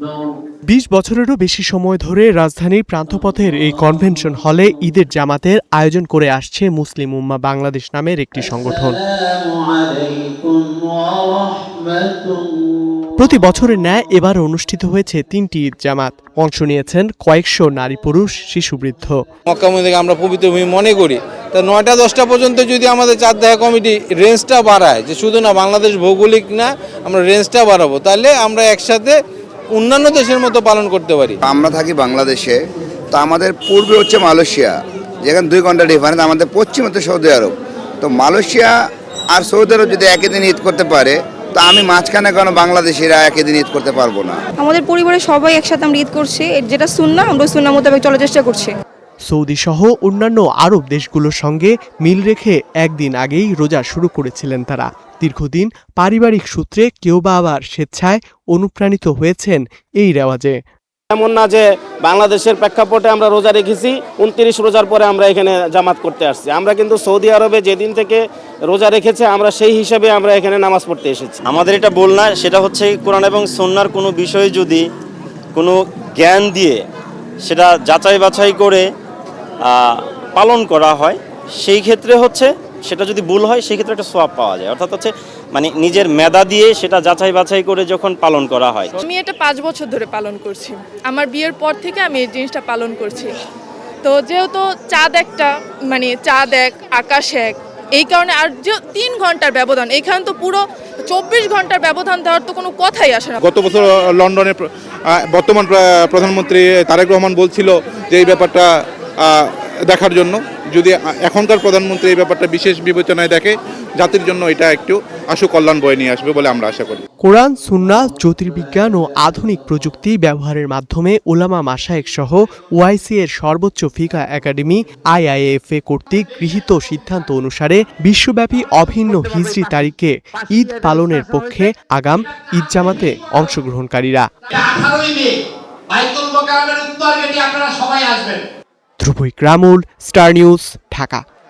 20 বছরেরও বেশি সময় ধরে রাজধানীর প্রান্তপথের এই কনভেনশন হলে ঈদের জামাতের আয়োজন করে আসছে মুসলিম উম্মাহ বাংলাদেশ নামের একটি সংগঠন। প্রতি বছরের ন্যায় এবার অনুষ্ঠিত হয়েছে 3টি ঈদ জামাত। অংশ নিয়েছেন কয়েকশো নারী, পুরুষ, শিশু, বৃদ্ধ। মক্কা মদিনাকে আমরা পবিত্র ভূমি মনে করি, তা 9টা 10টা পর্যন্ত যদি আমাদের চাঁদ দেখা কমিটি রেঞ্জটা বাড়ায়, যে শুধু না বাংলাদেশ ভৌগোলিক না, আমরা রেঞ্জটা বাড়াবো, তাহলে আমরা একসাথে অন্যান্য দেশের মতো পালন করতে পারি। আমরা থাকি বাংলাদেশে, তো আমাদের পূর্বে হচ্ছে মালয়েশিয়া, যেখানে 2 ঘন্টা ডিফারেন্স। আমাদের পশ্চিম হচ্ছে সৌদি আরব। তো মালয়েশিয়া আর সৌদি আরব যদি একই দিন ঈদ করতে পারে, তো আমি মাঝখানে কেন বাংলাদেশিরা একই দিন ঈদ করতে পারবো না? আমাদের পরিবারের সবাই একসাথে আমরা ঈদ করছি, যেটা সুন্নাহ আমরা সুন্নাহ মোতাবেক চলার চেষ্টা করছি। সৌদি সহ অন্যান্য আরব দেশগুলোর সঙ্গে মিল রেখে একদিন আগেই রোজা শুরু করেছিলেন তারা। দীর্ঘদিন পারিবারিক সূত্রে কেউ বা আবার স্বেচ্ছায় অনুপ্রাণিত হয়েছেন এই রেওয়াজে। এমন না যে বাংলাদেশের প্রেক্ষাপটে আমরা রোজা রেখেছি, 29 রোজার পরে আমরা এখানে জামাত করতে আসছি। আমরা কিন্তু সৌদি আরবে যেদিন থেকে রোজা রেখেছে আমরা সেই হিসাবে আমরা এখানে নামাজ পড়তে এসেছি। আমাদের এটা বল না, সেটা হচ্ছে কোরআন এবং সুন্নাহর কোনো বিষয়ে যদি কোনো জ্ঞান দিয়ে সেটা যাচাই বাছাই করে পালন করা হয়, সেই ক্ষেত্রে হচ্ছে সেটা যদি ভুল হয় সেই ক্ষেত্রে একটা সওয়াব পাওয়া যায়। অর্থাৎ হচ্ছে মানে নিজের মেধা দিয়ে সেটা যাচাই বাছাই করে যখন পালন করা হয়। আমি এটা 5 বছর ধরে পালন করছি। আমার বিয়ের পর থেকে আমি এই জিনিসটা পালন করছি। তো যেহেতু চাঁদ একটা, মানে চাঁদ এক আকাশ এক, এই কারণে আর যে 3 ঘন্টার ব্যবধান, এখানে তো পুরো 24 ঘন্টার ব্যবধান দেওয়ার তো কোনো কথাই আসে না। গত বছর লন্ডনে বর্তমান প্রধানমন্ত্রী তারেক রহমান বলছিল যে এই ব্যাপারটা দেখার জন্য, যদি এখনকার প্রধানমন্ত্রী এই ব্যাপারটা বিশেষ বিবেচনায় দেখে, জাতির জন্য এটা একটু আশু কল্যাণ বয়ে নিয়ে আসবে বলে আমরা আশা করি। কোরআন, সুন্নাহ, জ্যোতির্বিজ্ঞান ও আধুনিক প্রযুক্তি ব্যবহারের মাধ্যমে উলামা মাশায়েখ সহ ওআইসি এর সর্বোচ্চ ফিকহ একাডেমি IIFA কর্তৃক গৃহীত সিদ্ধান্ত অনুসারে বিশ্বব্যাপী অভিন্ন হিজরি তারিখে ঈদ পালনের পক্ষে আগাম ঈদ জামাতে অংশগ্রহণকারীরা। ধ্রুব ইকরামুল, স্টার নিউজ, ঢাকা।